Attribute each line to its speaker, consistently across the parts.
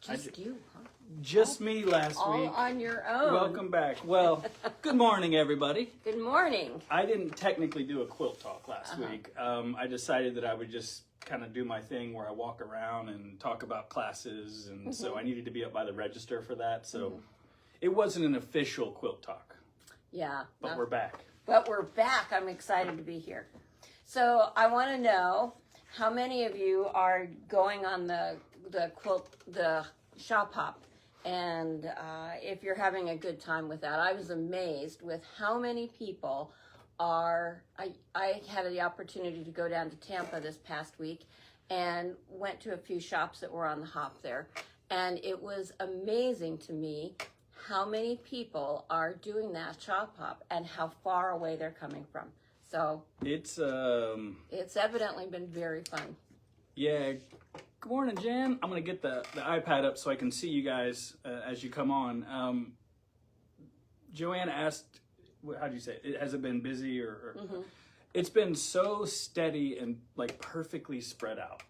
Speaker 1: Just you, huh?
Speaker 2: Just me last
Speaker 1: All
Speaker 2: week.
Speaker 1: on your own.
Speaker 2: Welcome back. Well, good morning, everybody.
Speaker 1: Good morning.
Speaker 2: I didn't technically do a quilt talk last week. I decided that I would just kind of do my thing where I walk around and talk about classes, and so I needed to be up by the register for that. So it wasn't an official quilt talk.
Speaker 1: Yeah.
Speaker 2: But we're back.
Speaker 1: But we're back. I'm excited to be here. So I want to know how many of you are going on the shop hop, and if you're having a good time with that. I was amazed with how many people are. I had the opportunity to go down to Tampa this past week and went to a few shops that were on the hop there, and it was amazing to me how many people are doing that shop hop and how far away they're coming from. So it's evidently been very fun.
Speaker 2: Yeah. Good morning, Jan. I'm going to get the iPad up so I can see you guys as you come on. Joann asked, how do you say it? Has it been busy or It's been so steady and like perfectly spread out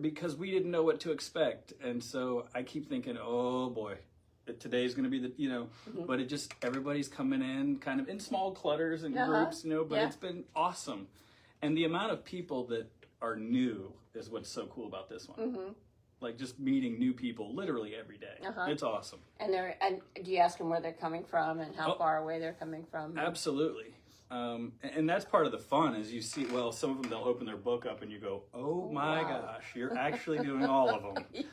Speaker 2: because we didn't know what to expect. And so I keep thinking, oh boy, today's going to be the, but it just, everybody's coming in kind of in small clutters and groups, but it's been awesome. And the amount of people that are new is what's so cool about this one. Like just meeting new people literally every day. It's awesome.
Speaker 1: And do you ask them where they're coming from and how far away they're coming from?
Speaker 2: Absolutely. And that's part of the fun is you see, well, some of them, they'll open their book up and you go, oh my gosh, you're actually doing all of them.
Speaker 1: Yes.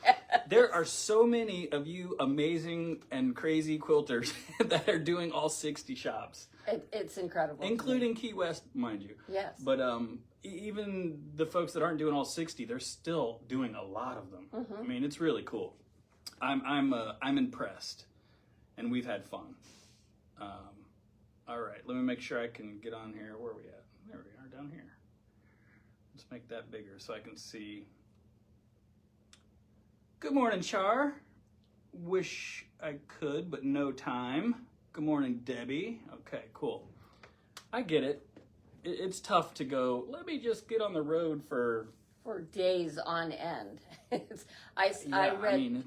Speaker 2: There are so many of you amazing and crazy quilters that are doing all 60 shops.
Speaker 1: It's incredible.
Speaker 2: Including Key West, mind you.
Speaker 1: Yes.
Speaker 2: But even the folks that aren't doing all 60, they're still doing a lot of them. I mean, it's really cool. I'm impressed, and we've had fun. All right, let me make sure I can get on here. Where are we at? There we are, down here. Let's make that bigger so I can see. Good morning, Char. Wish I could, but no time. Good morning, Debbie. Okay, cool. I get it. It's tough to go, let me just get on the road for
Speaker 1: days on end. I read,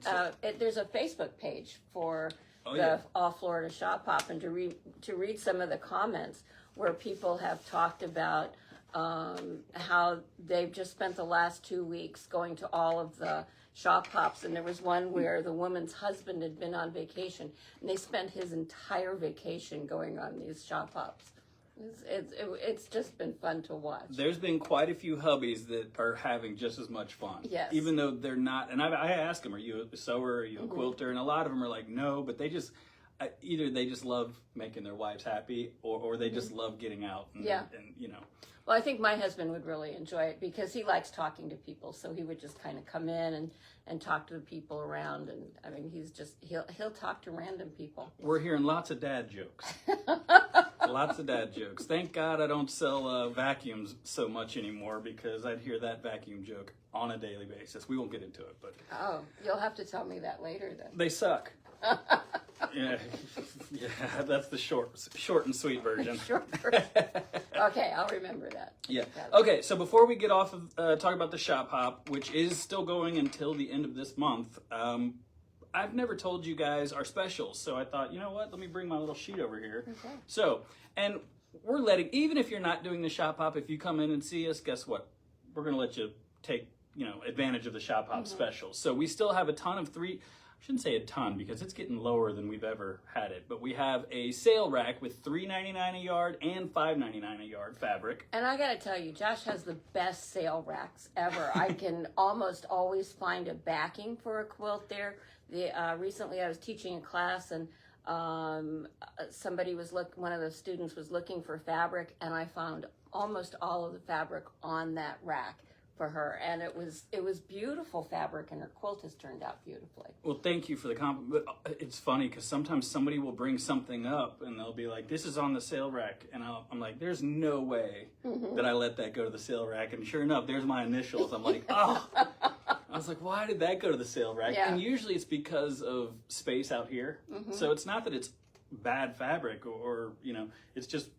Speaker 1: there's a Facebook page for the All Florida Shop Hop, and to read some of the comments where people have talked about how they've just spent the last 2 weeks going to all of the shop hops, and there was one where the woman's husband had been on vacation, and they spent his entire vacation going on these shop hops. It's just been fun to watch.
Speaker 2: There's been quite a few hubbies that are having just as much fun.
Speaker 1: Yes.
Speaker 2: Even though they're not, and I ask them, are you a sewer, are you a quilter? And a lot of them are like, no, but they just, either they just love making their wives happy, or they just love getting out. And,
Speaker 1: Well, I think my husband would really enjoy it because he likes talking to people. So he would just kind of come in and talk to the people around. And I mean, he'll talk to random people.
Speaker 2: We're hearing lots of dad jokes. Lots of dad jokes. Thank God I don't sell vacuums so much anymore because I'd hear that vacuum joke on a daily basis. We won't get into it, but.
Speaker 1: Oh, you'll have to tell me that later then.
Speaker 2: They suck. Yeah, that's the short and sweet version.
Speaker 1: Okay, I'll remember that.
Speaker 2: Yeah. Okay, so before we get off of talk about the shop hop, which is still going until the end of this month, I've never told you guys our specials, so I thought, you know what? Let me bring my little sheet over here. Okay. So, and we're letting, even if you're not doing the shop hop, if you come in and see us, guess what? We're going to let you take, advantage of the shop hop specials. So we still have a ton of I shouldn't say a ton because it's getting lower than we've ever had it, but we have a sale rack with $3.99 a yard and $5.99 a yard fabric.
Speaker 1: And I gotta tell you, Josh has the best sale racks ever. I can almost always find a backing for a quilt there. Recently I was teaching a class and one of the students was looking for fabric, and I found almost all of the fabric on that rack for her, and it was beautiful fabric, and her quilt has turned out beautifully.
Speaker 2: Well, thank you for the compliment. But it's funny because sometimes somebody will bring something up and they'll be like, this is on the sale rack, and I'm like, there's no way that I let that go to the sale rack. And sure enough, there's my initials. I'm like, oh. I was like, why did that go to the sale rack? And usually it's because of space out here. So it's not that it's bad fabric or it's just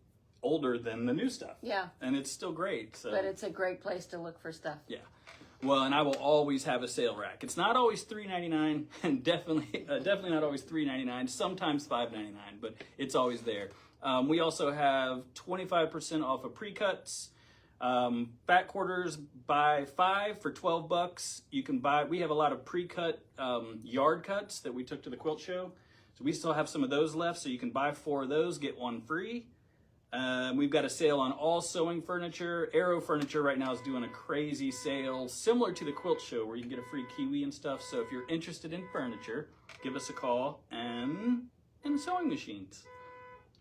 Speaker 2: older than the new stuff.
Speaker 1: Yeah.
Speaker 2: And it's still great. So.
Speaker 1: But it's a great place to look for stuff.
Speaker 2: Yeah. Well, and I will always have a sale rack. It's not always $3.99, and definitely not always $3.99. Sometimes $5.99, but it's always there. We also have 25% off of pre-cuts. Fat quarters, buy 5 for $12. You can buy. We have a lot of pre-cut yard cuts that we took to the quilt show, so we still have some of those left. So you can buy 4 of those, get 1 free. We've got a sale on all sewing furniture. Arrow Furniture right now is doing a crazy sale, similar to the quilt show, where you can get a free kiwi and stuff. So if you're interested in furniture, give us a call. And sewing machines.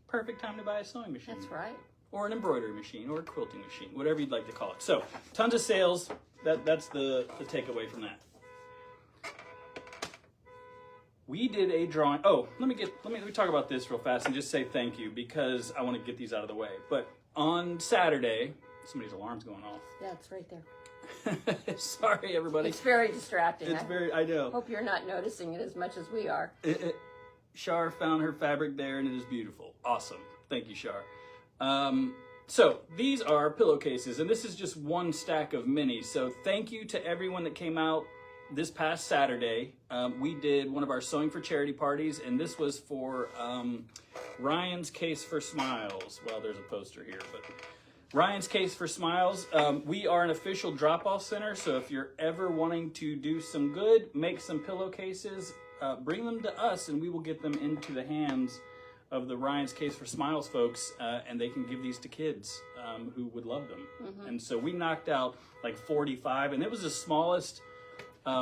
Speaker 2: Perfect time to buy a sewing machine.
Speaker 1: That's right.
Speaker 2: Or an embroidery machine, or a quilting machine, whatever you'd like to call it. So, tons of sales. That's the takeaway from that. We did a drawing. Oh, let me talk about this real fast and just say thank you, because I want to get these out of the way. But on Saturday, somebody's alarm's going off.
Speaker 1: Yeah, it's right there.
Speaker 2: Sorry, everybody.
Speaker 1: It's very distracting.
Speaker 2: I know.
Speaker 1: Hope you're not noticing it as much as we are.
Speaker 2: Shar found her fabric there, and it is beautiful. Awesome. Thank you, Shar. So these are pillowcases, and this is just one stack of many. So thank you to everyone that came out this past Saturday. We did one of our Sewing for Charity parties, and this was for Ryan's Case for Smiles. Well, there's a poster here, but Ryan's Case for Smiles. We are an official drop-off center, so if you're ever wanting to do some good, make some pillowcases, bring them to us, and we will get them into the hands of the Ryan's Case for Smiles folks, and they can give these to kids who would love them. Mm-hmm. And so we knocked out like 45, and it was the smallest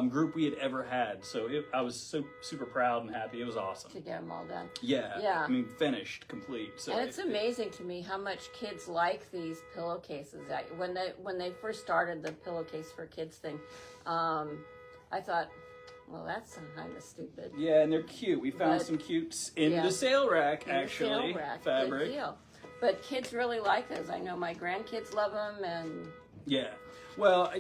Speaker 2: group we had ever had. So I was super proud and happy. It was awesome.
Speaker 1: To get them all done.
Speaker 2: Yeah. I mean, finished, complete. So
Speaker 1: and it's amazing to me how much kids like these pillowcases. When they first started the pillowcase for kids thing, I thought, well, that's kind of stupid.
Speaker 2: Yeah, and they're cute. We found some cutes in the sale rack, actually.
Speaker 1: Sale rack.
Speaker 2: Fabric.
Speaker 1: Good deal. But kids really like those. I know my grandkids love them, and
Speaker 2: yeah. Well,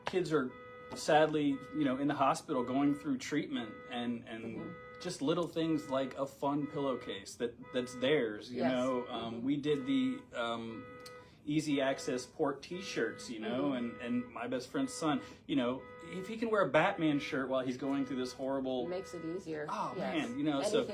Speaker 2: kids are sadly, in the hospital going through treatment, and mm-hmm. just little things like a fun pillowcase that's theirs. We did the easy access port t-shirts, mm-hmm. and my best friend's son, if he can wear a Batman shirt while he's going through this horrible,
Speaker 1: it makes it easier.
Speaker 2: Oh
Speaker 1: yes.
Speaker 2: Man, so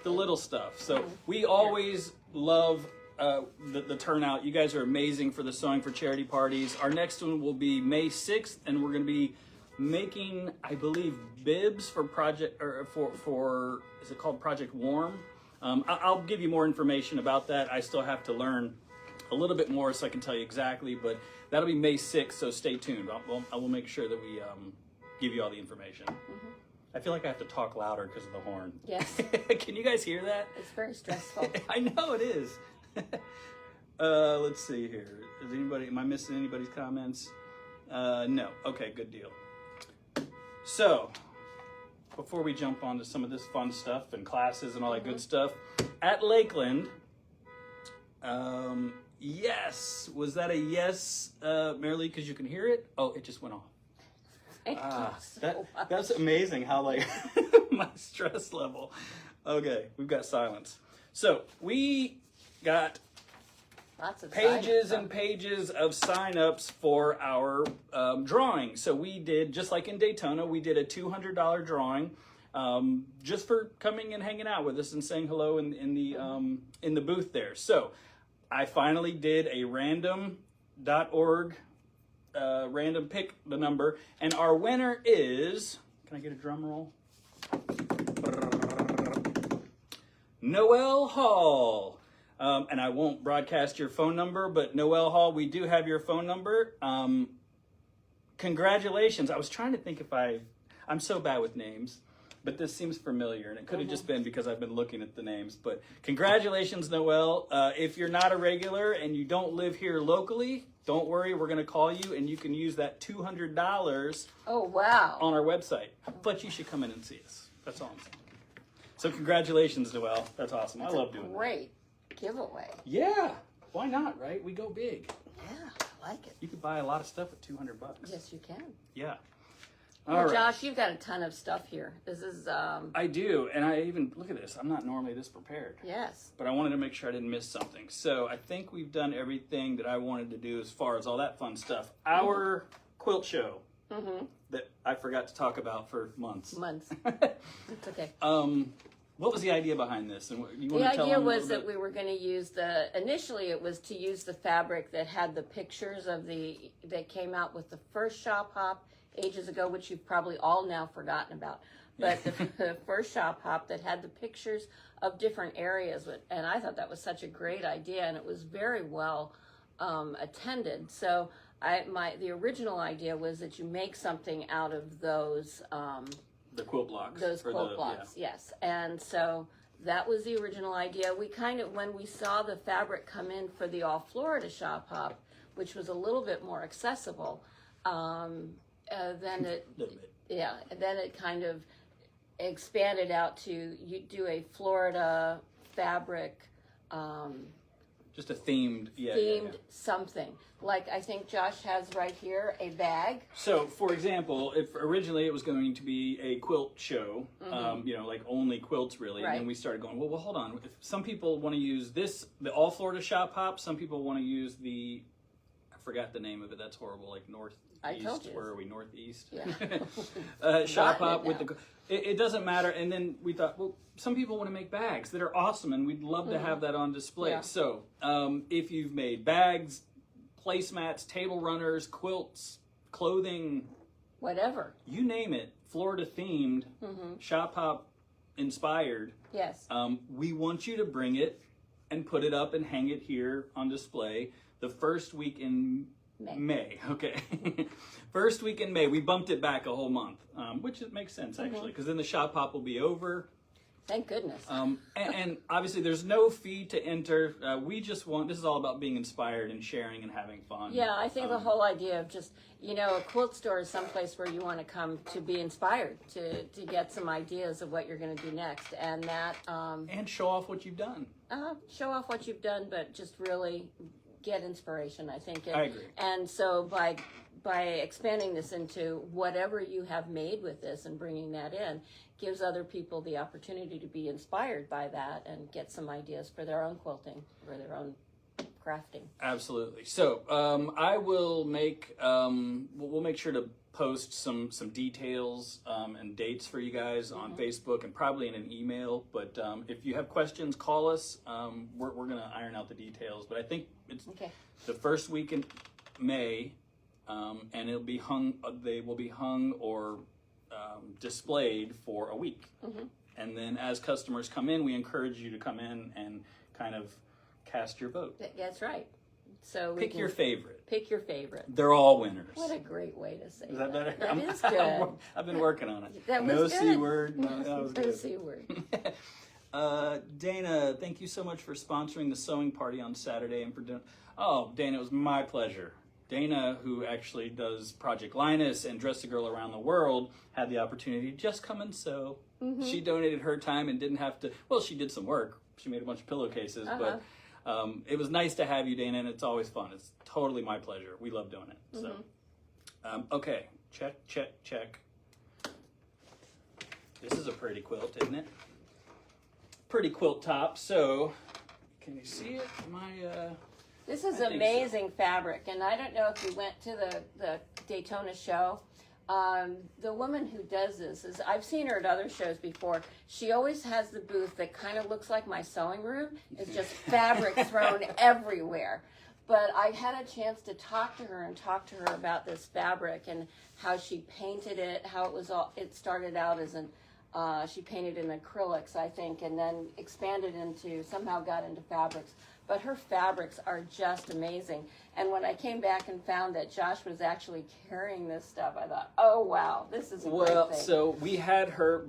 Speaker 2: the little stuff. So
Speaker 1: mm-hmm.
Speaker 2: we always love the turnout. You guys are amazing for the Sewing for Charity parties. Our next one will be May 6th, and we're going to be making, I believe, bibs for for is it called Project Warm? I'll give you more information about that. I still have to learn a little bit more so I can tell you exactly, but that'll be May 6th, so stay tuned. I will make sure that we give you all the information. Mm-hmm. I feel like I have to talk louder because of the horn.
Speaker 1: Yes.
Speaker 2: Can you guys hear that?
Speaker 1: It's very stressful.
Speaker 2: I know it is. Let's see here. Am I missing anybody's comments? No. Okay, good deal. So, before we jump on to some of this fun stuff and classes and all that mm-hmm. good stuff, at Lakeland, yes. Was that a yes, Marilee, because you can hear it? Oh, it just went off.
Speaker 1: Thank you so much.
Speaker 2: That's amazing how, my stress level. Okay, we've got silence. So, we got
Speaker 1: lots of
Speaker 2: pages and pages of sign-ups for our drawing. So we did, just like in Daytona, we did a $200 drawing just for coming and hanging out with us and saying hello in the booth there. So I finally did a random.org random pick the number, and our winner is, can I get a drum roll? Noelle Hall. And I won't broadcast your phone number, but Noelle Hall, we do have your phone number. Congratulations. I was trying to think I'm so bad with names, but this seems familiar, and it could have just been because I've been looking at the names. But congratulations, Noelle. If you're not a regular and you don't live here locally, don't worry. We're going to call you, and you can use that $200
Speaker 1: oh, wow.
Speaker 2: on our website. But you should come in and see us. That's all I'm saying. So congratulations, Noelle. That's awesome. I love doing that.
Speaker 1: Great giveaway.
Speaker 2: Yeah. Why not, right? We go big.
Speaker 1: Yeah, I like it.
Speaker 2: You could buy a lot of stuff with $200.
Speaker 1: Yes, you can.
Speaker 2: Yeah.
Speaker 1: Well, right. Josh, you've got a ton of stuff here. This is
Speaker 2: I do, and I even look at this. I'm not normally this prepared.
Speaker 1: Yes.
Speaker 2: But I wanted to make sure I didn't miss something. So I think we've done everything that I wanted to do as far as all that fun stuff. Our quilt show that I forgot to talk about for months.
Speaker 1: It's okay.
Speaker 2: What was the idea behind this? And you want
Speaker 1: The
Speaker 2: to tell
Speaker 1: idea
Speaker 2: them
Speaker 1: was that we were going to use initially it was to use the fabric that had the pictures that came out with the first shop hop ages ago, which you've probably all now forgotten about. But the first shop hop that had the pictures of different areas, and I thought that was such a great idea, and it was very well attended. So the original idea was that you make something out of those
Speaker 2: the quilt blocks.
Speaker 1: Those quilt blocks, yes. And so that was the original idea. We when we saw the fabric come in for the All Florida shop hop, which was a little bit more accessible, then it kind of expanded out to you do a Florida fabric.
Speaker 2: Just a themed
Speaker 1: something. Like I think Josh has right here a bag.
Speaker 2: So, for example, if originally it was going to be a quilt show, like only quilts really, and then we started going, well, hold on. If some people want to use the All Florida shop hop. Some people want to use I forgot the name of it. That's horrible. Like Northeast.
Speaker 1: I told you.
Speaker 2: Where are we? Northeast.
Speaker 1: Yeah.
Speaker 2: Shop hop with it doesn't matter. And then we thought, well, some people want to make bags that are awesome, and we'd love to have that on display.
Speaker 1: Yeah.
Speaker 2: So, if you've made bags, placemats, table runners, quilts, clothing,
Speaker 1: whatever,
Speaker 2: you name it, Florida themed, shop hop inspired.
Speaker 1: Yes.
Speaker 2: We want you to bring it and put it up and hang it here on display the first week in May. Okay. First week in May. We bumped it back a whole month, which makes sense actually, because then the shop hop will be over.
Speaker 1: Thank goodness.
Speaker 2: And obviously there's no fee to enter. We just this is all about being inspired and sharing and having fun.
Speaker 1: Yeah, I think the whole idea of just, a quilt store is someplace where you want to come to be inspired, to get some ideas of what you're going to do next. And that...
Speaker 2: and show off what you've done.
Speaker 1: Show off what you've done, but just really get inspiration, I think.
Speaker 2: I agree.
Speaker 1: And so by expanding this into whatever you have made with this and bringing that in, gives other people the opportunity to be inspired by that and get some ideas for their own quilting or their own crafting.
Speaker 2: Absolutely. So I will make we'll make sure to post some details and dates for you guys on Facebook and probably in an email. But if you have questions, call us. We're gonna iron out the details. But I think it's the first week in May, and it'll be hung. They will be hung or displayed for a week. And then as customers come in, we encourage you to come in and kind of cast your vote.
Speaker 1: That's right. So
Speaker 2: pick your favorite.
Speaker 1: Pick your favorite.
Speaker 2: They're all winners.
Speaker 1: What a great way to say that.
Speaker 2: Is that better?
Speaker 1: That is good.
Speaker 2: I've been working on it.
Speaker 1: That was
Speaker 2: no
Speaker 1: good.
Speaker 2: C word. No, that was
Speaker 1: no
Speaker 2: good.
Speaker 1: C word.
Speaker 2: Dana, thank you so much for sponsoring the sewing party on Saturday and for doing. Oh, Dana, it was my pleasure. Dana, who actually does Project Linus and Dress a Girl Around the World, had the opportunity to just come and sew. She donated her time and didn't have to. Well, she did some work. She made a bunch of pillowcases, but it was nice to have you, Dana, and it's always fun. It's totally my pleasure. We love doing it. So, okay, check. This is a pretty quilt, isn't it? Pretty quilt top. So, can you see it?
Speaker 1: This is amazing fabric, and I don't know if you went to the Daytona show. The woman who does this I've seen her at other shows before. She always has the booth that kind of looks like my sewing room. It's just fabric thrown everywhere. But I had a chance to talk to her about this fabric and how she painted it, how it started out as she painted in acrylics, I think, and then expanded somehow got into fabrics. But her fabrics are just amazing. And when I came back and found that Josh was actually carrying this stuff, I thought, oh, wow, this is a great thing.
Speaker 2: Well, so we had her,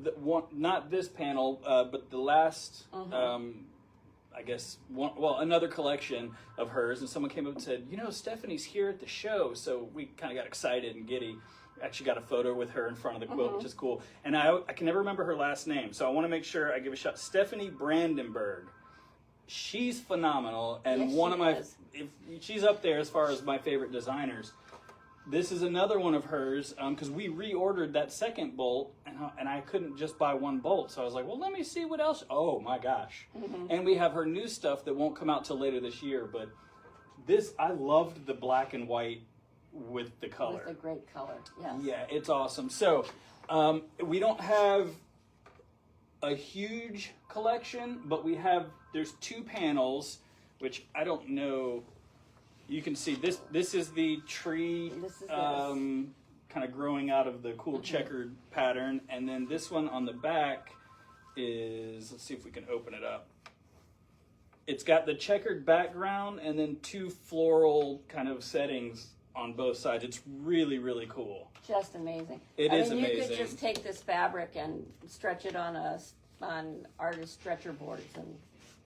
Speaker 2: not this panel, but the last, I guess, another collection of hers. And someone came up and said, Stephanie's here at the show. So we kind of got excited and giddy. Actually got a photo with her in front of the quilt, which is cool. And I can never remember her last name. So I want to make sure I give a shout. Stephanie Brandenburg. She's phenomenal, and
Speaker 1: yes,
Speaker 2: if she's up there as far as my favorite designers. This is another one of hers, because we reordered that second bolt, and I couldn't just buy one bolt, so I was like, well, let me see what else. Oh my gosh. And we have her new stuff that won't come out till later this year, but I loved the black and white with the color.
Speaker 1: With a great color, yes.
Speaker 2: Yeah, it's awesome. So we don't have a huge collection, but there's 2 panels, which I don't know. You can see this is the tree kind of growing out of the cool checkered pattern. And then this one on the back is, let's see if we can open it up. It's got the checkered background and then 2 floral kind of settings on both sides. It's really, really cool.
Speaker 1: Just amazing.
Speaker 2: It is amazing.
Speaker 1: You could just take this fabric and stretch it on artist stretcher boards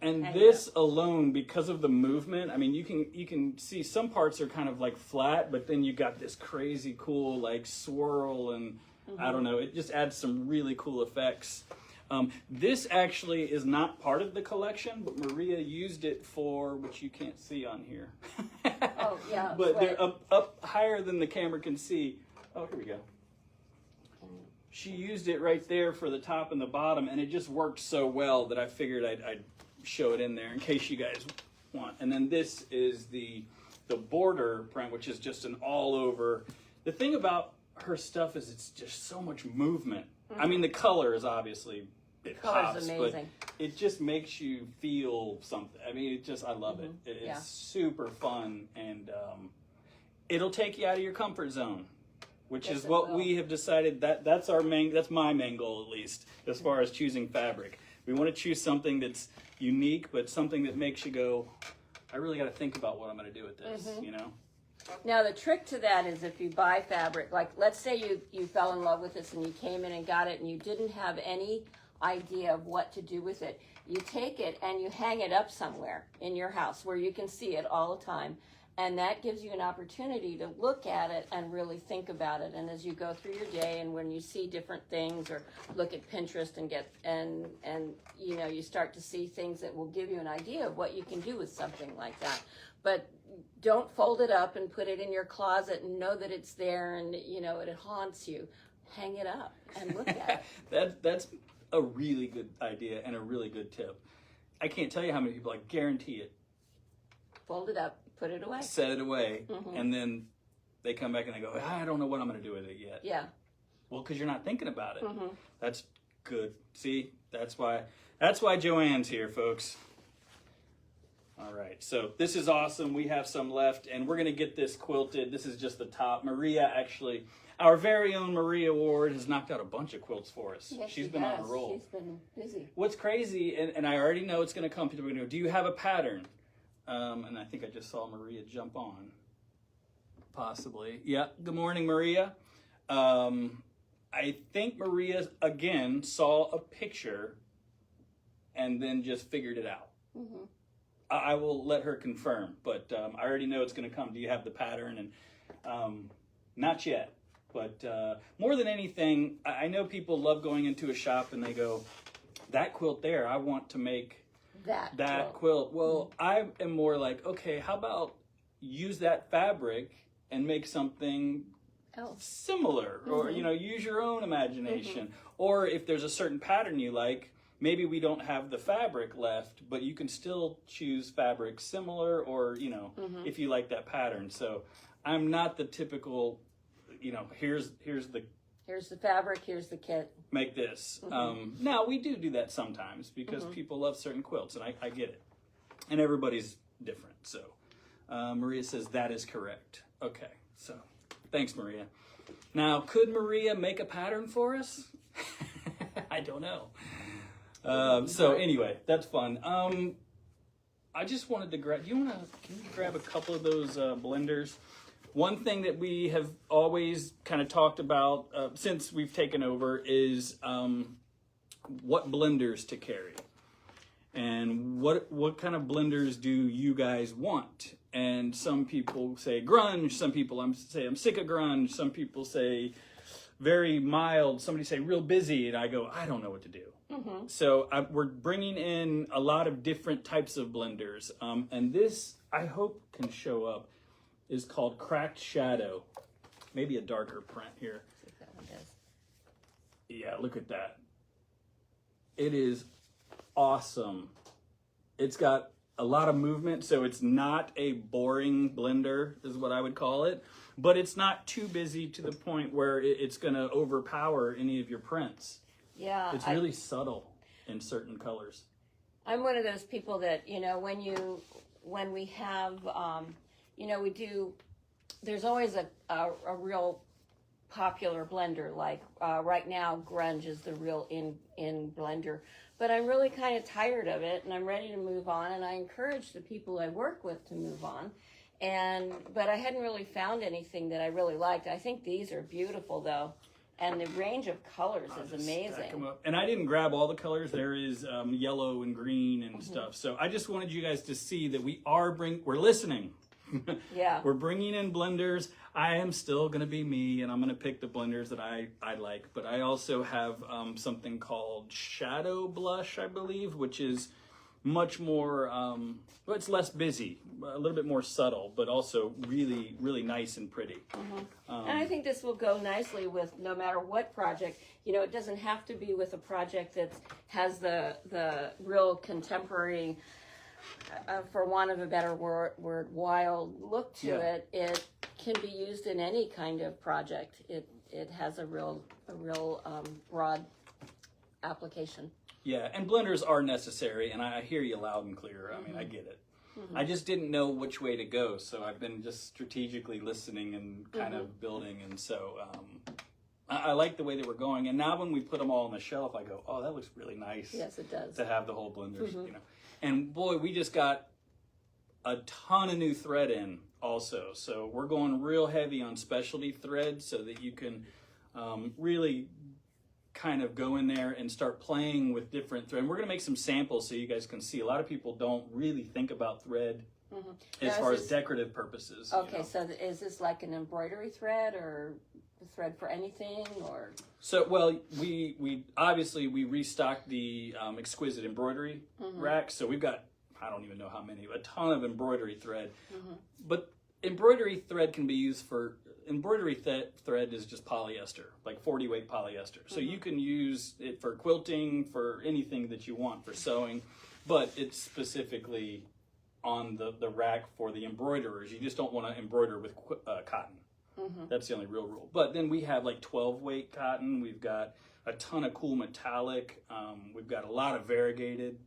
Speaker 2: and this alone, because of the movement, I mean, you can see some parts are kind of like flat, but then you got this crazy cool like swirl, and I don't know, it just adds some really cool effects. This actually is not part of the collection, but Maria used it for, which you can't see on here.
Speaker 1: Oh, yeah.
Speaker 2: But they're up higher than the camera can see. Oh, here we go. She used it right there for the top and the bottom, and it just worked so well that I figured I'd show it in there in case you guys want. And then this is the border print, which is just an all over. The thing about her stuff is it's just so much movement. I mean, the color is obviously, it pops,
Speaker 1: amazing.
Speaker 2: But it just makes you feel something. I mean, I love it. It's super fun, and it'll take you out of your comfort zone, which is what we have decided that's my main goal, at least, as far as choosing fabric. We want to choose something that's unique, but something that makes you go, I really got to think about what I'm going to do with this, you know?
Speaker 1: Now, the trick to that is if you buy fabric, like let's say you fell in love with this and you came in and got it and you didn't have any idea of what to do with it. You take it and you hang it up somewhere in your house where you can see it all the time. And that gives you an opportunity to look at it and really think about it. And as you go through your day and when you see different things or look at Pinterest and you know, you start to see things that will give you an idea of what you can do with something like that. But don't fold it up and put it in your closet and know that it's there and, you know, it haunts you. Hang it up and look at
Speaker 2: it. That's a really good idea and a really good tip. I can't tell you how many people, I guarantee it.
Speaker 1: Fold it up. Put it away.
Speaker 2: Set it away, and then they come back and they go, I don't know what I'm going to do with it yet.
Speaker 1: Yeah.
Speaker 2: Well, because you're not thinking about it. That's good. See, that's why Joann's here, folks. All right, so this is awesome. We have some left, and we're going to get this quilted. This is just the top. Maria, actually, our very own Maria Ward, has knocked out a bunch of quilts for us.
Speaker 1: Yes,
Speaker 2: She's been on a roll.
Speaker 1: She's been busy.
Speaker 2: What's crazy, and I already know it's going to come, people are going to go, do you have a pattern? And I think I just saw Maria jump on, possibly. Yeah, good morning, Maria. I think Maria, again, saw a picture and then just figured it out. I will let her confirm, but I already know it's going to come. Do you have the pattern? And not yet, but more than anything, I know people love going into a shop and they go, that quilt there, I want to make that quilt. Well, I am more like, okay, how about use that fabric and make something similar, or you know, use your own imagination. Or if there's a certain pattern you like, maybe we don't have the fabric left, but you can still choose fabric similar, or you know, if you like that pattern. So I'm not the typical, you know, here's the
Speaker 1: fabric, here's the kit.
Speaker 2: Make this. Now, we do that sometimes because people love certain quilts, and I get it. And everybody's different. So Maria says that is correct. Okay, so thanks, Maria. Now, could Maria make a pattern for us? I don't know. So anyway, that's fun. I just wanted to grab, can you grab a couple of those blenders? One thing that we have always kind of talked about since we've taken over is what blenders to carry. And what kind of blenders do you guys want? And some people say grunge, some people say I'm sick of grunge, some people say very mild, somebody say real busy, and I go, I don't know what to do. So we're bringing in a lot of different types of blenders. And this, I hope, can show up. Is called Cracked Shadow. Maybe a darker print here.
Speaker 1: See if that one does.
Speaker 2: Yeah, look at that. It is awesome. It's got a lot of movement, so it's not a boring blender, is what I would call it. But it's not too busy to the point where it's going to overpower any of your prints.
Speaker 1: Yeah.
Speaker 2: It's really subtle in certain colors.
Speaker 1: I'm one of those people that, you know, when we have, you know, there's always a real popular blender. Like right now, grunge is the real in blender. But I'm really kind of tired of it, and I'm ready to move on. And I encourage the people I work with to move on. But I hadn't really found anything that I really liked. I think these are beautiful, though. And the range of colors is amazing.
Speaker 2: And I didn't grab all the colors. There is yellow and green and stuff. So I just wanted you guys to see that we're listening.
Speaker 1: Yeah.
Speaker 2: We're bringing in blenders. I am still going to be me, and I'm going to pick the blenders that I like. But I also have something called Shadow Blush, I believe, which is much more, well, it's less busy, a little bit more subtle, but also really, really nice and pretty.
Speaker 1: And I think this will go nicely with no matter what project. You know, it doesn't have to be with a project that has the real contemporary, for want of a better word, wild look to it. It can be used in any kind of project. It has a real broad application.
Speaker 2: Yeah, and blenders are necessary, and I hear you loud and clear. I mean, I get it. I just didn't know which way to go, so I've been just strategically listening and kind of building, and so I like the way that we're going. And now when we put them all on the shelf, I go, oh, that looks really nice.
Speaker 1: Yes, it does.
Speaker 2: To have the whole blenders, you know. And boy, we just got a ton of new thread in also, so we're going real heavy on specialty thread so that you can really kind of go in there and start playing with different thread. And we're going to make some samples so you guys can see. A lot of people don't really think about thread as far as decorative purposes.
Speaker 1: Okay,
Speaker 2: you know?
Speaker 1: so is this like an embroidery thread or a thread for anything, or?
Speaker 2: So, well, we obviously we restocked the exquisite embroidery rack. So we've got, I don't even know how many, a ton of embroidery thread. But embroidery thread can be used for, embroidery thread is just polyester, like 40 weight polyester. So you can use it for quilting, for anything that you want, for sewing, but it's specifically on the rack for the embroiderers. You just don't want to embroider with cotton. That's the only real rule. But then we have like 12 weight cotton. We've got a ton of cool metallic. We've got a lot of variegated,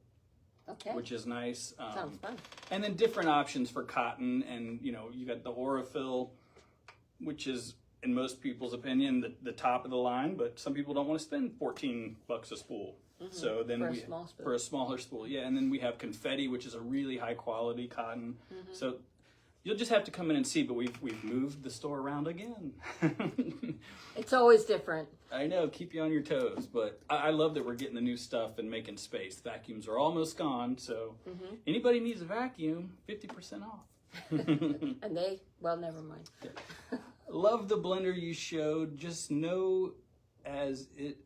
Speaker 2: which is nice.
Speaker 1: Sounds fun.
Speaker 2: And then different options for cotton. And, you know, you got the Aurifil, which is, in most people's opinion, the top of the line. But some people don't want to spend $14 a spool. So then for a smaller spool. Yeah, and then we have confetti, which is a really high quality cotton. So you'll just have to come in and see, but we've moved the store around again.
Speaker 1: It's always different.
Speaker 2: I know, keep you on your toes, but I love that we're getting the new stuff and making space. Vacuums are almost gone, so anybody needs a vacuum, 50% off.
Speaker 1: And well, never mind.
Speaker 2: Love the blender you showed. Just know as it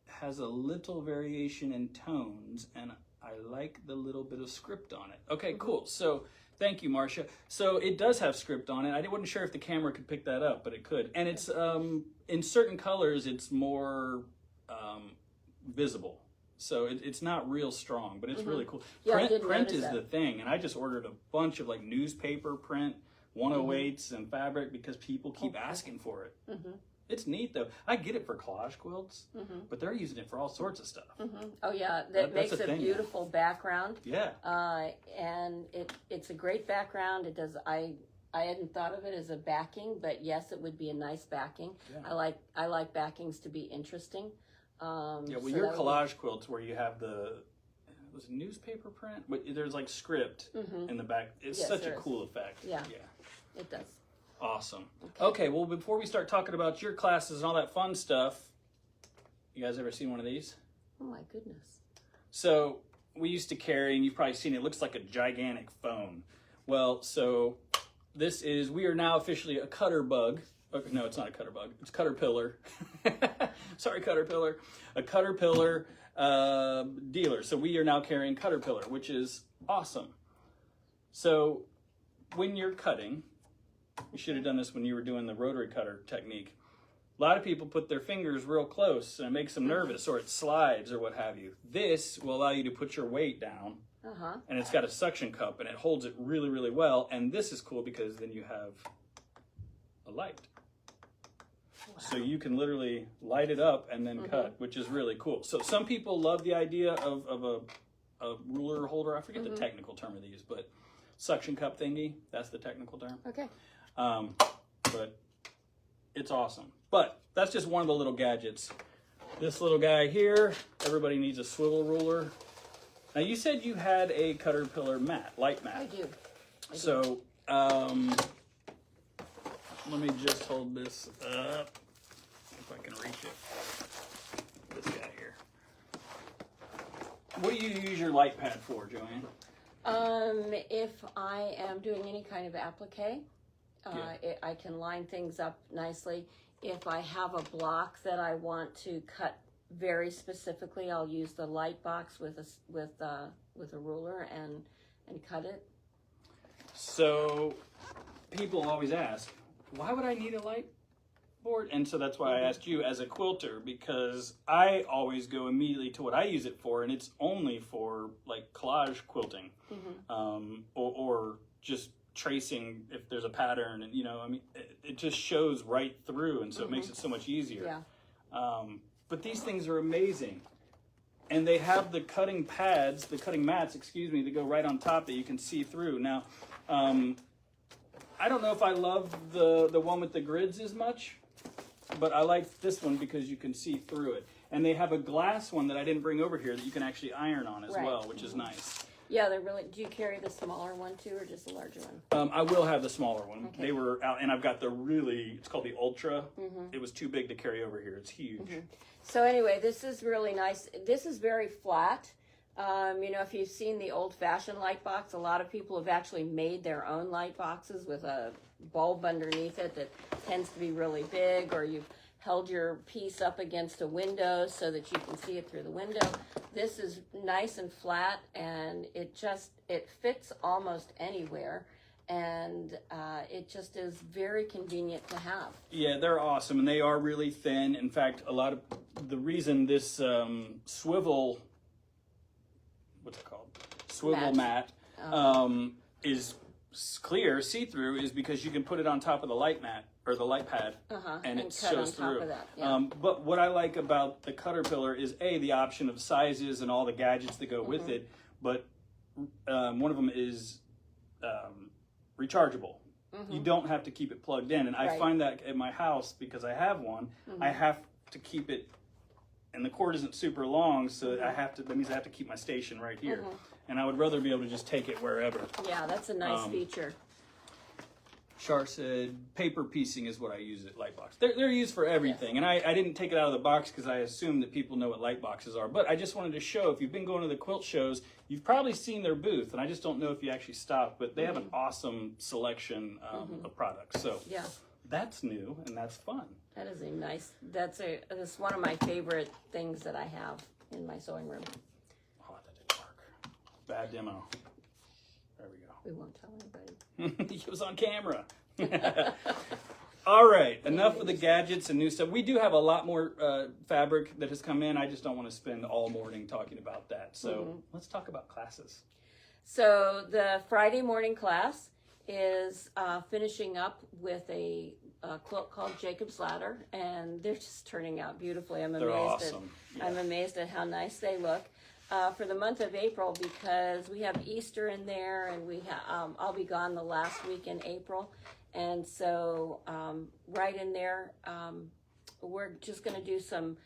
Speaker 2: has a little variation in tones, and I like the little bit of script on it. Okay, cool. So thank you, Marcia. So it does have script on it. I wasn't sure if the camera could pick that up, but it could. And it's in certain colors, it's more visible. So it's not real strong, but it's really cool.
Speaker 1: Yeah,
Speaker 2: print is the thing, and I just ordered a bunch of like newspaper print, 108s and fabric because people keep asking for it. It's neat though. I get it for collage quilts, but they're using it for all sorts of stuff.
Speaker 1: Oh yeah, that makes a beautiful background.
Speaker 2: Yeah.
Speaker 1: And it's a great background. It does. I hadn't thought of it as a backing, but yes, it would be a nice backing. Yeah. I like backings to be interesting.
Speaker 2: Well, your collage quilts where you have was it newspaper print? But there's like script in the back. It's such a cool effect.
Speaker 1: Yeah, it does.
Speaker 2: Awesome. Okay, well, before we start talking about your classes and all that fun stuff, you guys ever seen one of these?
Speaker 1: Oh my goodness.
Speaker 2: So we used to carry, and you've probably seen it, looks like a gigantic phone. Well, so we are now officially a cutter bug. No, it's not a cutter bug. It's Caterpillar. Sorry, Caterpillar. A Caterpillar dealer. So we are now carrying Caterpillar, which is awesome. So when you're cutting, you should have done this when you were doing the rotary cutter technique. A lot of people put their fingers real close and it makes them nervous, or it slides or what have you. This will allow you to put your weight down and it's got a suction cup, and it holds it really, really well. And this is cool because then you have a light. Wow. So you can literally light it up and then cut, which is really cool. So some people love the idea of a ruler holder. I forget the technical term of these, but suction cup thingy, that's the technical term.
Speaker 1: Okay.
Speaker 2: But it's awesome. But that's just one of the little gadgets. This little guy here, everybody needs a swivel ruler. Now you said you had a Caterpillar mat, light mat.
Speaker 1: I do.
Speaker 2: So, let me just hold this up, if I can reach it. This guy here. What do you use your light pad for, Joann?
Speaker 1: If I am doing any kind of applique, I can line things up nicely. If I have a block that I want to cut very specifically, I'll use the light box with a ruler and cut it.
Speaker 2: So people always ask, why would I need a light board? And so that's why I asked you as a quilter, because I always go immediately to what I use it for, and it's only for like collage quilting, or just tracing if there's a pattern, and I mean, it just shows right through, and so it makes it so much easier.
Speaker 1: Yeah.
Speaker 2: But these things are amazing, and they have the cutting pads, the cutting mats, that go right on top that you can see through. Now, I don't know if I love the one with the grids as much, but I like this one because you can see through it. And they have a glass one that I didn't bring over here that you can actually iron on as well, which is nice.
Speaker 1: Yeah, they're really. Do you carry the smaller one too, or just the larger one?
Speaker 2: I will have the smaller one.
Speaker 1: Okay.
Speaker 2: They were out, and I've got the it's called the Ultra. It was too big to carry over here. It's huge.
Speaker 1: So anyway, this is really nice. This is very flat. If you've seen the old-fashioned light box, a lot of people have actually made their own light boxes with a bulb underneath it that tends to be really big, or you've held your piece up against a window so that you can see it through the window. This is nice and flat, and it fits almost anywhere, and it just is very convenient to have.
Speaker 2: Yeah, they're awesome, and they are really thin. In fact, a lot of the reason this swivel, what's it called? Swivel mat is clear, see-through, is because you can put it on top of the light mat or the light pad, and it shows through. But what I like about the Caterpillar is the option of sizes and all the gadgets that go with it. But one of them is rechargeable. You don't have to keep it plugged in, and I find that at my house, because I have one, I have to keep it, and the cord isn't super long, so that means I have to keep my station right here. And I would rather be able to just take it wherever.
Speaker 1: Yeah, that's a nice feature.
Speaker 2: Char said paper piecing is what I use at Lightbox. They're used for everything, and I didn't take it out of the box because I assume that people know what light boxes are. But I just wanted to show, if you've been going to the quilt shows, you've probably seen their booth, and I just don't know if you actually stopped, but they have an awesome selection of products. So that's new, and that's fun.
Speaker 1: That is a nice, that's one of my favorite things that I have in my sewing room.
Speaker 2: Oh, that didn't work. Bad demo. There we go.
Speaker 1: We won't tell anybody.
Speaker 2: It was on camera. All right, enough of the gadgets and new stuff. We do have a lot more fabric that has come in. I just don't want to spend all morning talking about that. So let's talk about classes.
Speaker 1: So the Friday morning class is finishing up with a quilt called Jacob's Ladder, and they're just turning out beautifully.
Speaker 2: They're awesome.
Speaker 1: I'm amazed at how nice they look. For the month of April, because we have Easter in there, and I'll be gone the last week in April, and so right in there, we're just going to do some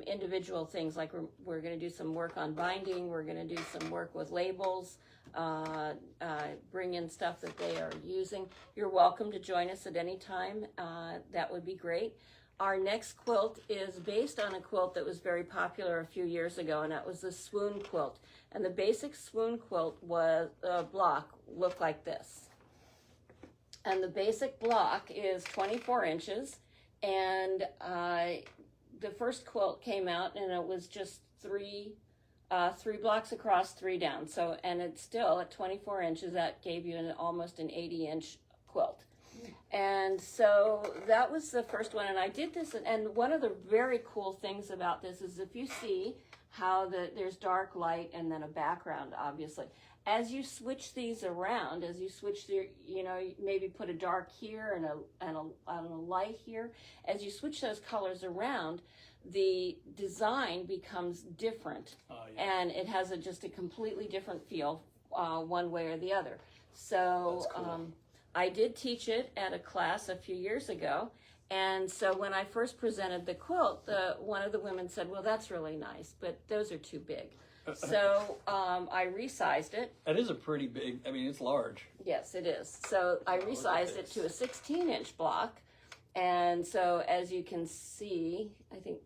Speaker 1: individual things, like we're going to do some work on binding, we're going to do some work with labels, bring in stuff that they are using. You're welcome to join us at any time. That would be great. Our next quilt is based on a quilt that was very popular a few years ago, and that was the swoon quilt. And the basic swoon quilt was block looked like this. And the basic block is 24 inches, and the first quilt came out, and it was just three blocks across, 3 down. So, and it's still at 24 inches. That gave you almost an 80-inch quilt. And so that was the first one, and I did this, and one of the very cool things about this is, if you see how there's dark, light, and then a background, obviously. As you switch these around, as you switch maybe put a dark here and a light here, as you switch those colors around, the design becomes different, and it has just a completely different feel, one way or the other. So cool. I did teach it at a class a few years ago, and so when I first presented the quilt, one of the women said, "Well, that's really nice, but those are too big." So I resized it.
Speaker 2: That is a pretty big, I mean, it's large.
Speaker 1: Yes, it is. So I resized it to a 16-inch block. And so as you can see, I think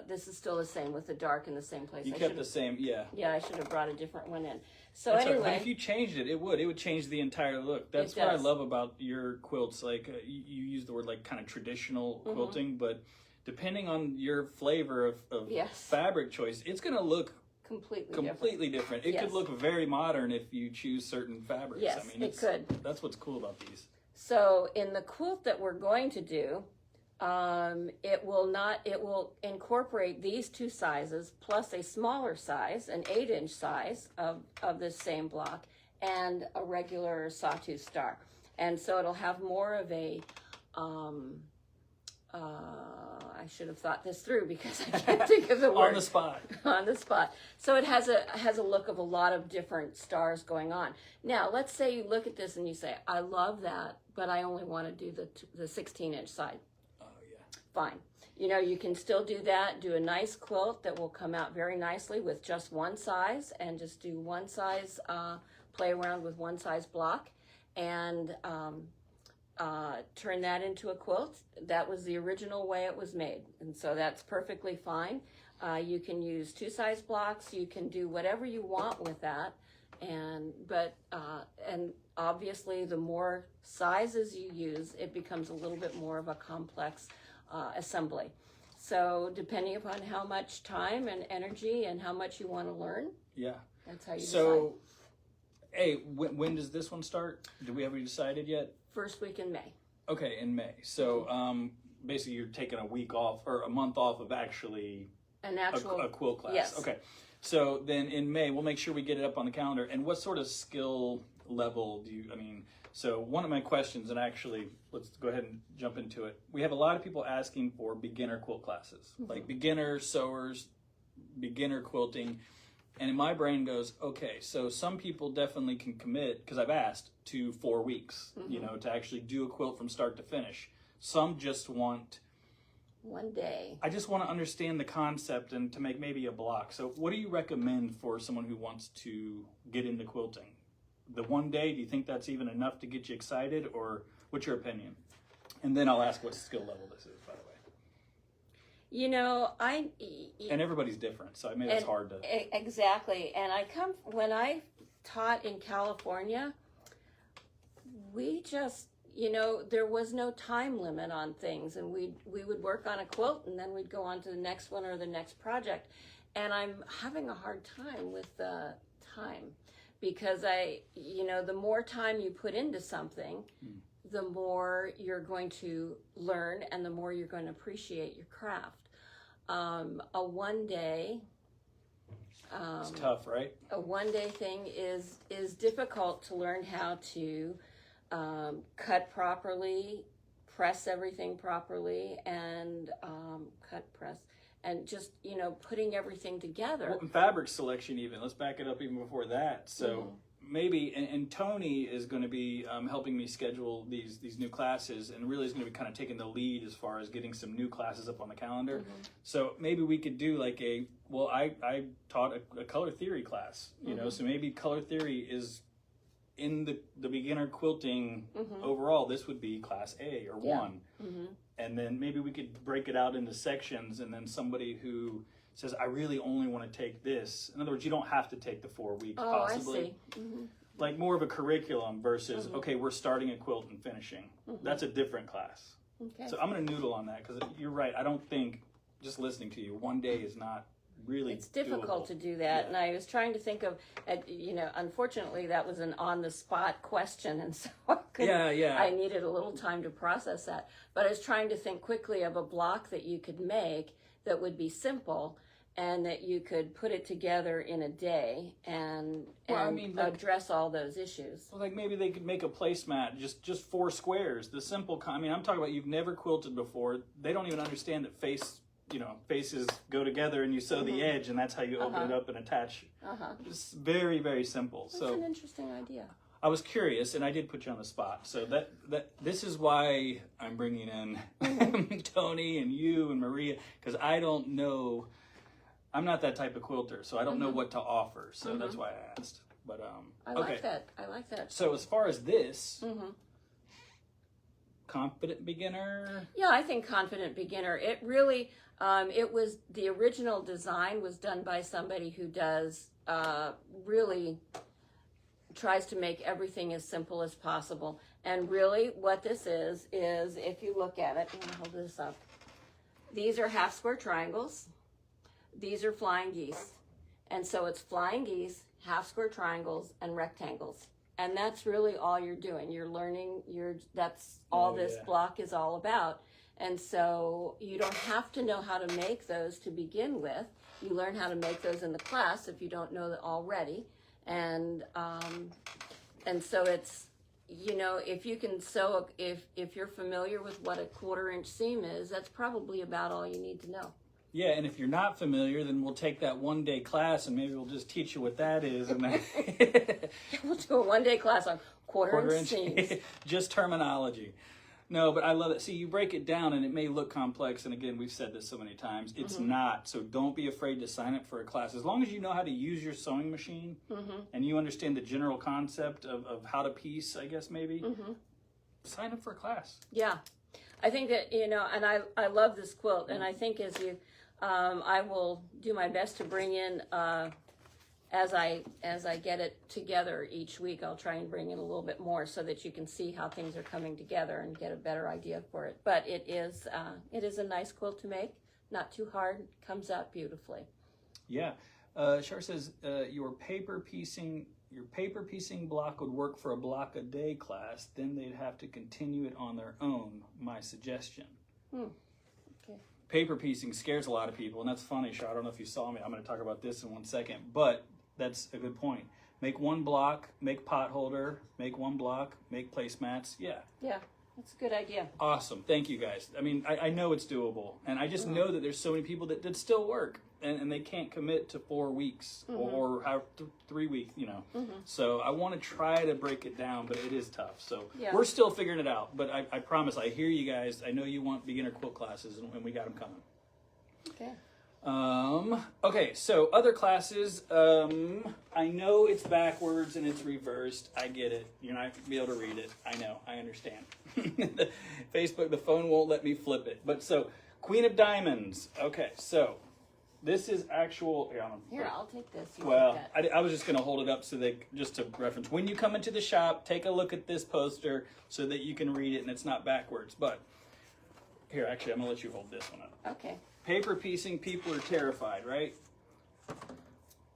Speaker 1: this is still the same with the dark in the same place.
Speaker 2: You kept the same, yeah.
Speaker 1: Yeah, I should have brought a different one in. So
Speaker 2: That's
Speaker 1: anyway.
Speaker 2: Right. But if you changed it, it would change the entire look. That's what I love about your quilts. Like you use the word like kind of traditional quilting, but depending on your flavor of fabric choice, it's going to look completely different. It could look very modern if you choose certain fabrics.
Speaker 1: Yes,
Speaker 2: I mean,
Speaker 1: it could.
Speaker 2: That's what's cool about these.
Speaker 1: So in the quilt that we're going to do, it will incorporate these two sizes plus a smaller size, an 8-inch size of this same block, and a regular sawtooth star. And so it'll have more of a I should have thought this through because I can't think of the word.
Speaker 2: On the spot.
Speaker 1: On the spot. So it has a look of a lot of different stars going on. Now, let's say you look at this and you say, I love that, but I only want to do the 16-inch side.
Speaker 2: Oh, yeah.
Speaker 1: Fine. You can still do that. Do a nice quilt that will come out very nicely with just one size, and just do one size, play around with one size block, and turn that into a quilt. That was the original way it was made, and so that's perfectly fine. You can use 2-size blocks. You can do whatever you want with that, and obviously the more sizes you use, it becomes a little bit more of a complex assembly. So depending upon how much time and energy and how much you want to learn, that's how you decide.
Speaker 2: So, hey, when does this one start? Have we decided yet?
Speaker 1: First week in May.
Speaker 2: Okay, in May. So basically you're taking a week off or a month off of actually a quilt class.
Speaker 1: Yes.
Speaker 2: Okay. So then in May, we'll make sure we get it up on the calendar. And what sort of skill level so one of my questions, and actually let's go ahead and jump into it. We have a lot of people asking for beginner quilt classes, like beginner sewers, beginner quilting. And my brain goes, okay, so some people definitely can commit, because I've asked, to 4 weeks, to actually do a quilt from start to finish. Some just want...
Speaker 1: one day.
Speaker 2: I just want to understand the concept and to make maybe a block. So what do you recommend for someone who wants to get into quilting? The one day, do you think that's even enough to get you excited, or what's your opinion? And then I'll ask what skill level this is, by the way. And everybody's different, so I mean it's hard to...
Speaker 1: Exactly. And when I taught in California, we just, there was no time limit on things, and we would work on a quilt, and then we'd go on to the next one or the next project. And I'm having a hard time with the time, because the more time you put into something, the more you're going to learn and the more you're going to appreciate your craft. A one-day...
Speaker 2: it's tough, right?
Speaker 1: A one-day thing is difficult to learn how to cut properly, press everything properly, and press, and just, putting everything together.
Speaker 2: Well, fabric selection even. Let's back it up even before that. So maybe, and Tony is going to be helping me schedule these new classes, and really is going to be kind of taking the lead as far as getting some new classes up on the calendar. So maybe we could do like I taught a color theory class, so maybe color theory is in the beginner quilting overall, this would be class A or 1. And then maybe we could break it out into sections, and then somebody who says, I really only want to take this. In other words, you don't have to take the 4 weeks possibly.
Speaker 1: I see.
Speaker 2: Like more of a curriculum versus, okay, we're starting a quilt and finishing. That's a different class.
Speaker 1: Okay.
Speaker 2: So I'm going to noodle on that, because you're right. I don't think, just listening to you, one day is not really
Speaker 1: It's difficult
Speaker 2: doable.
Speaker 1: to do that, and I was trying to think of, unfortunately that was an on-the-spot question, and so I needed a little time to process that. But I was trying to think quickly of a block that you could make that would be simple, and that you could put it together in a day and address all those issues.
Speaker 2: Well, like maybe they could make a placemat, just 4 squares. The simple, I'm talking about you've never quilted before. They don't even understand that faces go together and you sew the edge, and that's how you open it up and attach. It's very, very simple.
Speaker 1: That's an interesting idea.
Speaker 2: I was curious, and I did put you on the spot. So this is why I'm bringing in Tony and you and Maria, because I don't know. I'm not that type of quilter, so I don't know what to offer. So that's why I asked. But
Speaker 1: I like that.
Speaker 2: So as far as this, confident beginner.
Speaker 1: Yeah, I think confident beginner. It really, it was the original design was done by somebody who does really tries to make everything as simple as possible. And really, what this is if you look at it, I'm gonna hold this up. These are half square triangles. These are flying geese. And so it's flying geese, half square triangles, and rectangles. And that's really all you're doing. You're learning, that's all this block is all about. And so you don't have to know how to make those to begin with. You learn how to make those in the class if you don't know that already. And so it's, if you can sew, if you're familiar with what a 1/4 inch seam is, that's probably about all you need to know.
Speaker 2: Yeah, and if you're not familiar, then we'll take that 1-day class and maybe we'll just teach you what that is. And then
Speaker 1: we'll do a 1-day class on 1/4 inch seams.
Speaker 2: Just terminology. No, but I love it. See, you break it down and it may look complex. And again, we've said this so many times. It's not. So don't be afraid to sign up for a class. As long as you know how to use your sewing machine and you understand the general concept of how to piece, I guess maybe, sign up for a class. Yeah.
Speaker 1: I think that, and I love this quilt. And I think I will do my best to bring in, as I get it together each week, I'll try and bring in a little bit more so that you can see how things are coming together and get a better idea for it. But it is a nice quilt to make, not too hard, comes out beautifully.
Speaker 2: Yeah. Char says your paper piecing block would work for a block a day class. Then they'd have to continue it on their own. My suggestion.
Speaker 1: Okay.
Speaker 2: Paper piecing scares a lot of people, and that's funny, Char. I don't know if you saw me. I'm going to talk about this in 1 second, but that's a good point. Make 1 block, make pot holder, make 1 block, make placemats. Yeah.
Speaker 1: Yeah, that's a good idea.
Speaker 2: Awesome. Thank you, guys. I know it's doable, and I just know that there's so many people that still work, and they can't commit to 4 weeks or 3 weeks, So I want to try to break it down, but it is tough. So we're still figuring it out, but I promise, I hear you guys. I know you want beginner quilt classes, and we got them coming.
Speaker 1: Okay.
Speaker 2: Okay, so other classes, I know it's backwards and it's reversed. I get it. You're not going to be able to read it. I know. I understand. Facebook, the phone won't let me flip it. But so, Queen of Diamonds. Okay, so this is actual...
Speaker 1: Here, I'll take this.
Speaker 2: I was just going to hold it up just to reference. When you come into the shop, take a look at this poster so that you can read it and it's not backwards. But here, actually, I'm going to let you hold this one up.
Speaker 1: Okay.
Speaker 2: Paper piecing, people are terrified, right?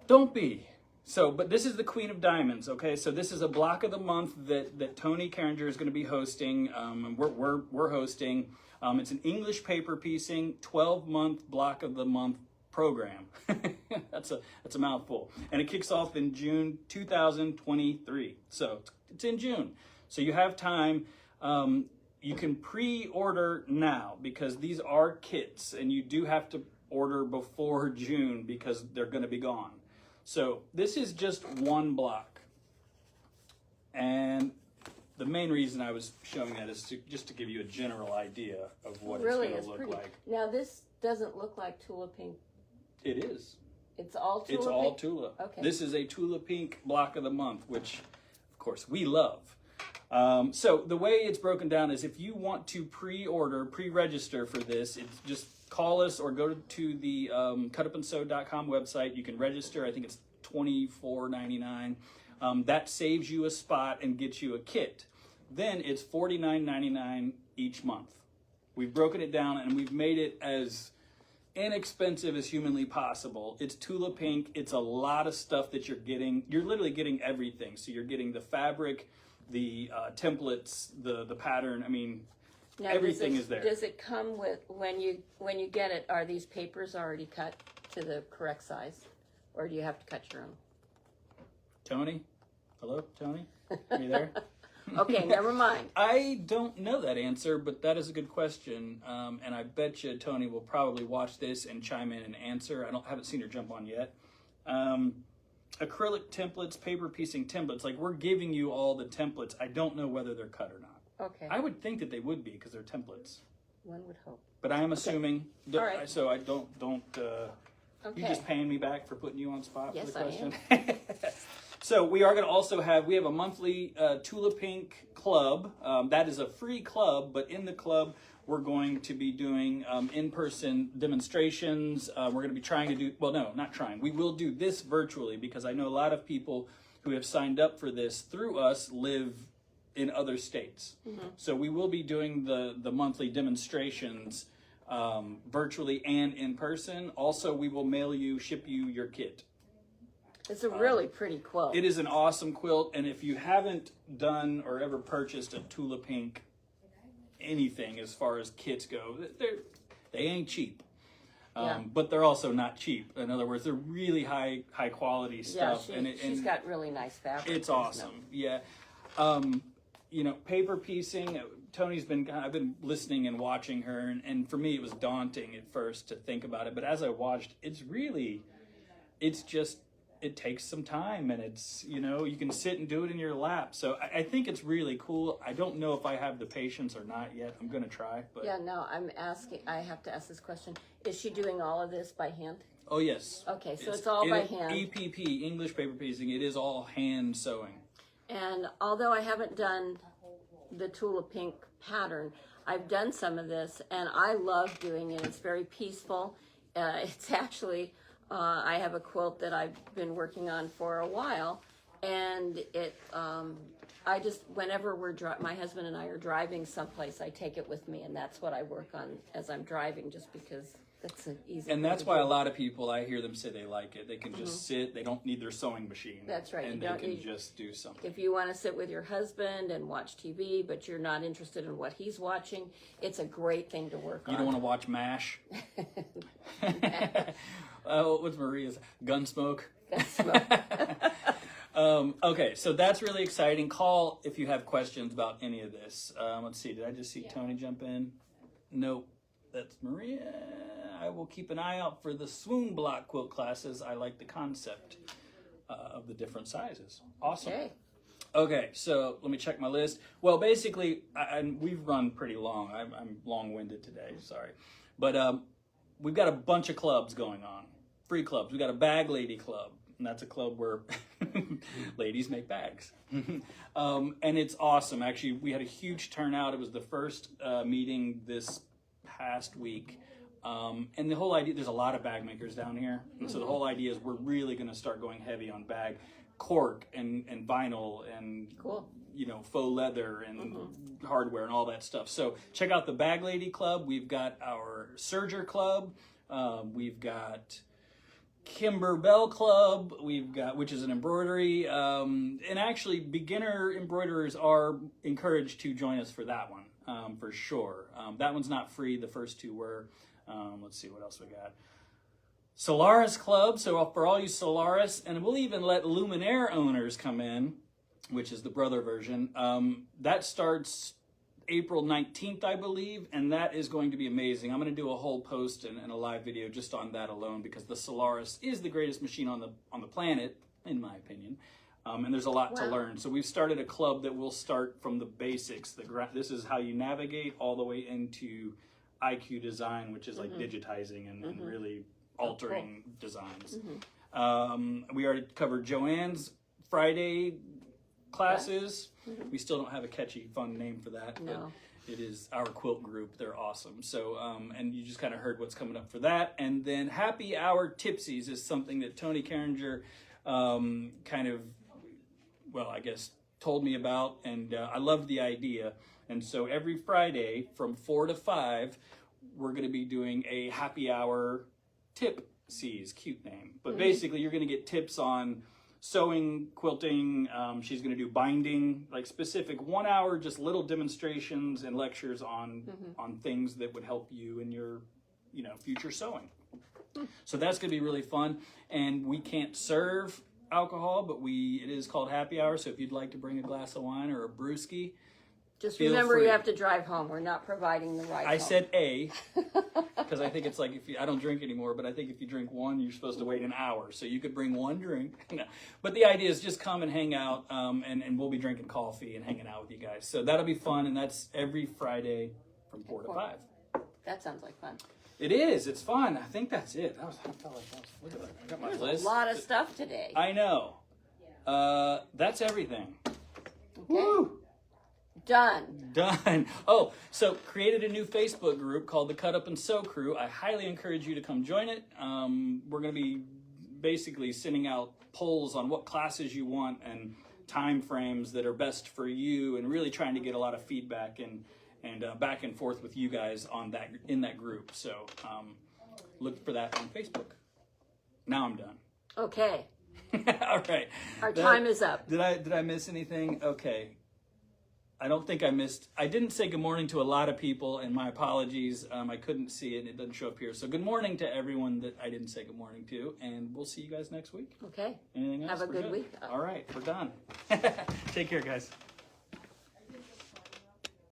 Speaker 2: Don't be. So, but this is the Queen of Diamonds, okay? So this is a block of the month that Tony Carringer is going to be hosting. And we're hosting. It's an English paper piecing 12-month block of the month program. That's a mouthful. And it kicks off in June 2023. So it's in June. So you have time. You can pre-order now because these are kits and you do have to order before June because they're going to be gone. So this is just 1 block. And the main reason I was showing that is just to give you a general idea of what it's going to look like.
Speaker 1: Now this doesn't look like Tula Pink.
Speaker 2: It is.
Speaker 1: It's all Tula
Speaker 2: It's
Speaker 1: Pink?
Speaker 2: all Tula.
Speaker 1: Okay.
Speaker 2: This is a Tula Pink block of the month, which of course we love. So the way it's broken down is if you want to pre-register for this, it's just call us or go to the cutupandsew.com website. You can register. I think it's $24.99. That saves you a spot and gets you a kit. Then it's $49.99 each month. We've broken it down and we've made it as inexpensive as humanly possible. It's Tula Pink. It's a lot of stuff that you're getting. You're literally getting everything. So you're getting the fabric, the templates, the pattern.
Speaker 1: Now,
Speaker 2: everything is there.
Speaker 1: Does it come with when you get it? Are these papers already cut? to the correct size, or do you have to cut your own?
Speaker 2: Tony? Hello, Tony? Are you there?
Speaker 1: Okay, never mind.
Speaker 2: I don't know that answer, but that is a good question. And I bet you Tony will probably watch this and chime in and answer. Haven't seen her jump on yet. Acrylic templates, paper piecing templates. Like, we're giving you all the templates. I don't know whether they're cut or not.
Speaker 1: Okay.
Speaker 2: I would think that they would be because they're templates.
Speaker 1: One would hope.
Speaker 2: But I am assuming.
Speaker 1: All right.
Speaker 2: So I don't.
Speaker 1: Okay.
Speaker 2: You just paying me back for putting you on spot
Speaker 1: Yes,
Speaker 2: for the question?
Speaker 1: I am.
Speaker 2: So we are going to also have a monthly Tula Pink club. That is a free club, but in the club we're going to be doing in-person demonstrations. We're going to be trying to do, well, no, not trying. We will do this virtually because I know a lot of people who have signed up for this through us live in other states. Mm-hmm. So we will be doing the monthly demonstrations virtually and in person. Also, we will ship you your kit.
Speaker 1: It's a really pretty quilt.
Speaker 2: It is an awesome quilt, and if you haven't done or ever purchased a Tula Pink anything as far as kits go, they ain't cheap. But they're also not cheap. In other words, they're really high quality stuff.
Speaker 1: Yeah, she's got really nice fabric.
Speaker 2: It's awesome. Yeah. Paper piecing. I've been listening and watching her, and for me it was daunting at first to think about it. But as I watched, it takes some time, and it's, you can sit and do it in your lap. So I think it's really cool. I don't know if I have the patience or not yet. I'm going to try. But
Speaker 1: yeah, no, I have to ask this question. Is she doing all of this by hand?
Speaker 2: Oh, yes.
Speaker 1: Okay, so it's all by hand.
Speaker 2: EPP, English paper piecing, it is all hand sewing.
Speaker 1: And although I haven't done the Tula Pink pattern, I've done some of this, and I love doing it. It's very peaceful. It's actually... I have a quilt that I've been working on for a while, and whenever my husband and I are driving someplace, I take it with me, and that's what I work on as I'm driving, just because that's an easy.
Speaker 2: And that's why a lot of people, I hear them say they like it. They can just sit. They don't need their sewing machine.
Speaker 1: That's right.
Speaker 2: And they can just do something.
Speaker 1: If you want to sit with your husband and watch TV, but you're not interested in what he's watching, it's a great thing to work on.
Speaker 2: You don't want to watch MASH? What's Maria's? Gunsmoke?
Speaker 1: Gunsmoke.
Speaker 2: Okay, so that's really exciting. Call if you have questions about any of this. Let's see, did I just see Tony jump in? Nope, that's Maria. I will keep an eye out for the swoon block quilt classes. I like the concept of the different sizes. Awesome. Okay, so let me check my list. Well, basically, we've run pretty long. I'm long-winded today, sorry. But we've got a bunch of clubs going on, free clubs. We've got a Bag Lady Club, and that's a club where ladies make bags. And it's awesome. Actually, we had a huge turnout. It was the first meeting this past week. And the whole idea, there's a lot of bag makers down here. And so the whole idea is we're really going to start going heavy on bag, cork and vinyl and, faux leather and hardware and all that stuff. So check out the Bag Lady Club. We've got our Serger Club. We've got Kimber Bell Club, which is an embroidery, and actually beginner embroiderers are encouraged to join us for that one, for sure. That one's not free, the first two were. Let's see what else we got. Solaris Club, so for all you Solaris, and we'll even let Luminaire owners come in, which is the brother version. That starts April 19th, I believe, and that is going to be amazing. I'm going to do a whole post and a live video just on that alone, because the Solaris is the greatest machine on the planet, in my opinion. And there's a lot to learn. So we've started a club that will start from the basics. This is how you navigate all the way into IQ design, which is like digitizing and really altering designs. We already covered Joann's Friday classes. We still don't have a catchy, fun name for that, but it is our quilt group. They're awesome. So, and you just kind of heard what's coming up for that. And then Happy Hour Tipsies is something that Tony Carringer told me about, and I loved the idea. And so every Friday from 4 to 5, we're going to be doing a happy hour tipsies, cute name. But basically you're going to get tips on sewing, quilting. She's going to do binding, like specific 1 hour, just little demonstrations and lectures on things that would help you in your, future sewing. So that's going to be really fun. And we can't serve alcohol, but it is called happy hour. So if you'd like to bring a glass of wine or a brewski,
Speaker 1: just
Speaker 2: feel
Speaker 1: remember
Speaker 2: free.
Speaker 1: You have to drive home. We're not providing the ride
Speaker 2: I
Speaker 1: home.
Speaker 2: said because I think it's like I don't drink anymore, but I think if you drink one, you're supposed to wait an hour. So you could bring one drink. No. But the idea is just come and hang out, and we'll be drinking coffee and hanging out with you guys. So that'll be fun, and that's every Friday from 4 to 5.
Speaker 1: That sounds like fun.
Speaker 2: It is. It's fun. I think that's it. Look at that. I got my list.
Speaker 1: A lot of stuff today.
Speaker 2: I know. That's everything.
Speaker 1: Okay.
Speaker 2: Woo! Done. Oh, so created a new Facebook group called the Cut Up and Sew Crew. I highly encourage you to come join it. We're going to be basically sending out polls on what classes you want and time frames that are best for you, and really trying to get a lot of feedback and back and forth with you guys on that in that group. So look for that on Facebook. Now I'm done.
Speaker 1: Okay.
Speaker 2: All right.
Speaker 1: Our time is up.
Speaker 2: Did I miss anything? Okay. I don't think I missed. I didn't say good morning to a lot of people, and my apologies. I couldn't see it. It doesn't show up here. So good morning to everyone that I didn't say good morning to, and we'll see you guys next week.
Speaker 1: Okay.
Speaker 2: Anything else?
Speaker 1: Have a good week.
Speaker 2: All right. We're done. Take care, guys.